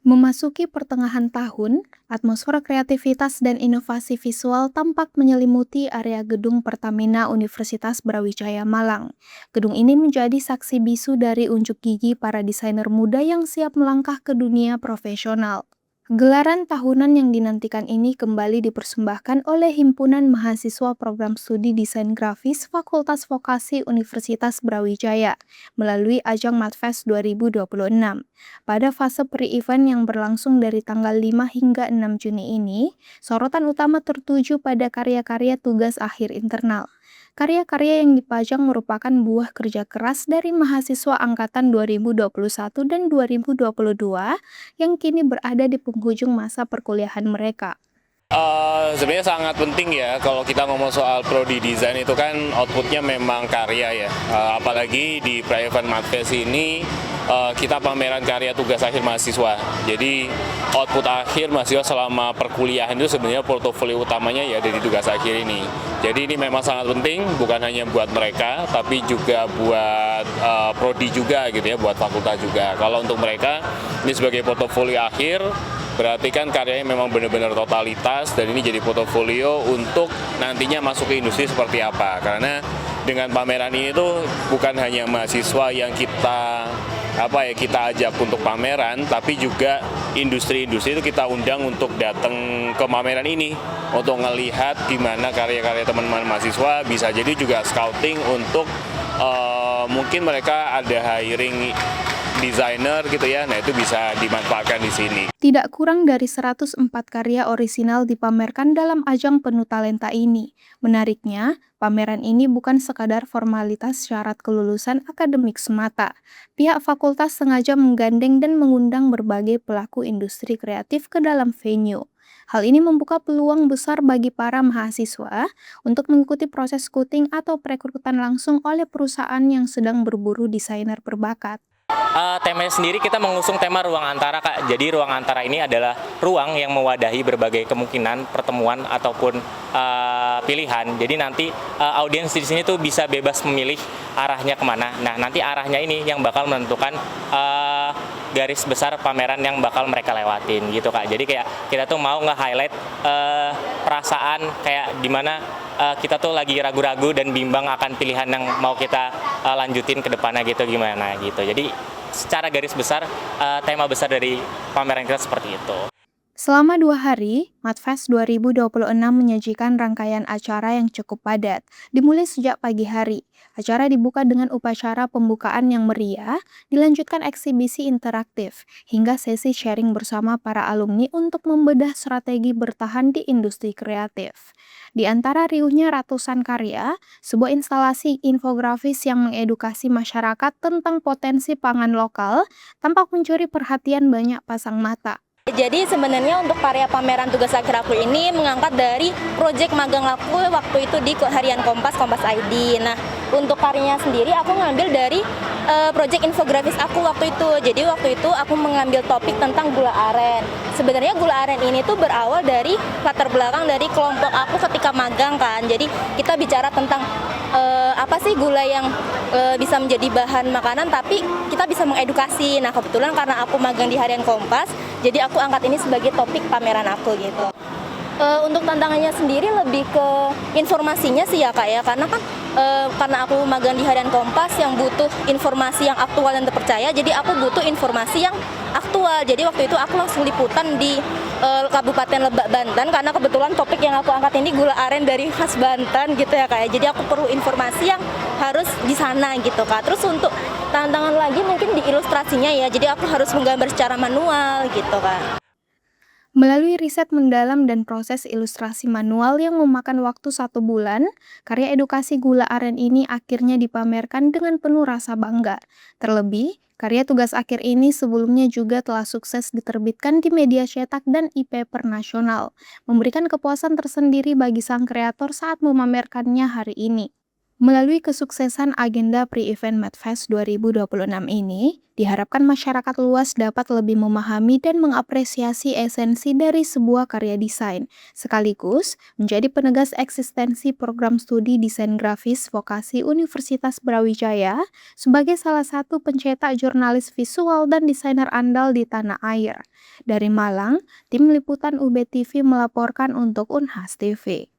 Memasuki pertengahan tahun, atmosfer kreativitas dan inovasi visual tampak menyelimuti area gedung Pertamina Universitas Brawijaya Malang. Gedung ini menjadi saksi bisu dari unjuk gigi para desainer muda yang siap melangkah ke dunia profesional. Gelaran tahunan yang dinantikan ini kembali dipersembahkan oleh Himpunan Mahasiswa Program Studi Desain Grafis Fakultas Vokasi Universitas Brawijaya melalui ajang Madfest 2026. Pada fase pre-event yang berlangsung dari tanggal 5 hingga 6 Juni ini, sorotan utama tertuju pada karya-karya tugas akhir internal. Karya-karya yang dipajang merupakan buah kerja keras dari mahasiswa angkatan 2021 dan 2022 yang kini berada di penghujung masa perkuliahan mereka. Sebenarnya sangat penting ya kalau kita ngomong soal prodi desain itu kan outputnya memang karya ya. Apalagi di pra-event Madfest ini kita pameran karya tugas akhir mahasiswa. Jadi output akhir mahasiswa selama perkuliahan itu sebenarnya portofolio utamanya ya dari tugas akhir ini. Jadi ini memang sangat penting bukan hanya buat mereka tapi juga buat prodi juga gitu ya, buat fakultas juga. Kalau untuk mereka ini sebagai portofolio akhir berarti kan karyanya memang benar-benar totalitas dan ini jadi portofolio untuk nantinya masuk ke industri seperti apa. Karena dengan pameran ini tuh bukan hanya mahasiswa yang kita ajak untuk pameran, tapi juga industri-industri itu kita undang untuk datang ke pameran ini untuk ngelihat gimana karya-karya teman-teman mahasiswa, bisa jadi juga scouting untuk mungkin mereka ada hiring desainer gitu ya, nah itu bisa dimanfaatkan di sini. Tidak kurang dari 104 karya orisinal dipamerkan dalam ajang penuh talenta ini. Menariknya, pameran ini bukan sekadar formalitas syarat kelulusan akademik semata. Pihak fakultas sengaja menggandeng dan mengundang berbagai pelaku industri kreatif ke dalam venue. Hal ini membuka peluang besar bagi para mahasiswa untuk mengikuti proses scouting atau perekrutan langsung oleh perusahaan yang sedang berburu desainer berbakat. Temanya sendiri kita mengusung tema ruang antara, Kak. Jadi ruang antara ini adalah ruang yang mewadahi berbagai kemungkinan pertemuan ataupun pilihan. Jadi nanti audiens di sini tuh bisa bebas memilih arahnya kemana. Nah, nanti arahnya ini yang bakal menentukan garis besar pameran yang bakal mereka lewatin gitu, Kak. Jadi kayak kita tuh mau nge-highlight perasaan kayak dimana kita tuh lagi ragu-ragu dan bimbang akan pilihan yang mau kita lanjutin ke depannya gitu gimana gitu. Jadi secara garis besar tema besar dari pameran kita seperti itu. Selama 2 hari, Madfest 2026 menyajikan rangkaian acara yang cukup padat, dimulai sejak pagi hari. Acara dibuka dengan upacara pembukaan yang meriah, dilanjutkan eksibisi interaktif, hingga sesi sharing bersama para alumni untuk membedah strategi bertahan di industri kreatif. Di antara riuhnya ratusan karya, sebuah instalasi infografis yang mengedukasi masyarakat tentang potensi pangan lokal tampak mencuri perhatian banyak pasang mata. Jadi sebenarnya untuk karya pameran tugas akhir aku ini mengangkat dari proyek magang aku waktu itu di harian Kompas ID. Nah, untuk karyanya sendiri aku ngambil dari proyek infografis aku waktu itu. Jadi waktu itu aku mengambil topik tentang gula aren. Sebenarnya gula aren ini tuh berawal dari latar belakang dari kelompok aku ketika magang kan. Jadi kita bicara tentang apa sih gula yang bisa menjadi bahan makanan tapi kita bisa mengedukasi. Nah, kebetulan karena aku magang di harian Kompas, jadi aku angkat ini sebagai topik pameran aku gitu. Untuk tantangannya sendiri lebih ke informasinya sih ya Kak ya, karena kan karena aku magang di harian Kompas yang butuh informasi yang aktual dan terpercaya, jadi aku butuh informasi yang aktual. Jadi waktu itu aku langsung liputan di Kabupaten Lebak, Banten, karena kebetulan topik yang aku angkat ini gula aren dari khas Banten gitu ya Kak ya. Jadi aku perlu informasi yang harus di sana gitu Kak. Terus untuk tantangan lagi mungkin di ilustrasinya ya, jadi aku harus menggambar secara manual gitu Kak. Melalui riset mendalam dan proses ilustrasi manual yang memakan waktu 1 bulan, karya edukasi gula aren ini akhirnya dipamerkan dengan penuh rasa bangga. Terlebih, karya tugas akhir ini sebelumnya juga telah sukses diterbitkan di media cetak dan e-paper nasional, memberikan kepuasan tersendiri bagi sang kreator saat memamerkannya hari ini. Melalui kesuksesan agenda Pre-Event Medfest 2026 ini, diharapkan masyarakat luas dapat lebih memahami dan mengapresiasi esensi dari sebuah karya desain, sekaligus menjadi penegas eksistensi program studi desain grafis vokasi Universitas Brawijaya sebagai salah satu pencetak jurnalis visual dan desainer andal di tanah air. Dari Malang, tim liputan UB TV melaporkan untuk Unhas TV.